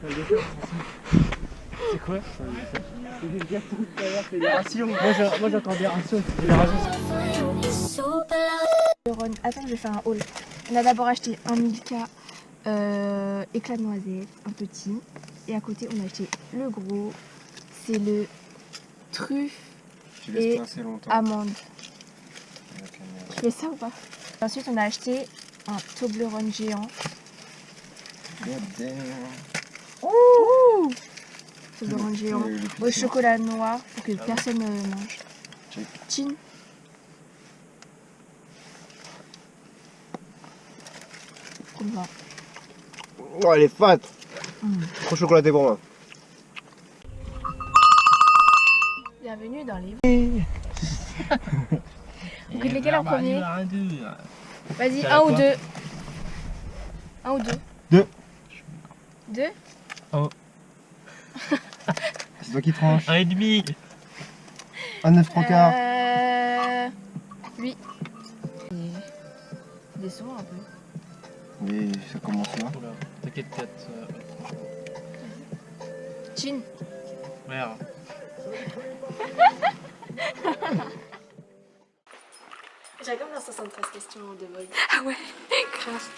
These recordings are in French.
C'est quoi? C'est des gâteaux tout à l'heure, fédération. Moi j'entends des rations, fédération. Attends, je vais faire un haul. On a d'abord acheté un Milka éclat de noisette, un petit. Et à côté, on a acheté le gros. C'est le truffe et amande. Tu fais ça ou pas? Ensuite, on a acheté un Toblerone géant. Ouh! Toblerone géant au chocolat noir pour que personne ne mange. Chin. Comme ça. Oh, elle est fat. Trop chocolaté pour moi. Bienvenue dans les... Vous goûtez lesquels en premier? Vas-y, un ou deux. Un ou deux? Deux. Deux? Oh. C'est toi qui tranches. Un et demi. Un 9 3 quarts. Oui. C'est décevant un peu. Oui, ça commence là. T'inquiète, Chin. Merde. J'ai comme dans 73 questions de vol. Ah ouais, grave.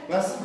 Passe.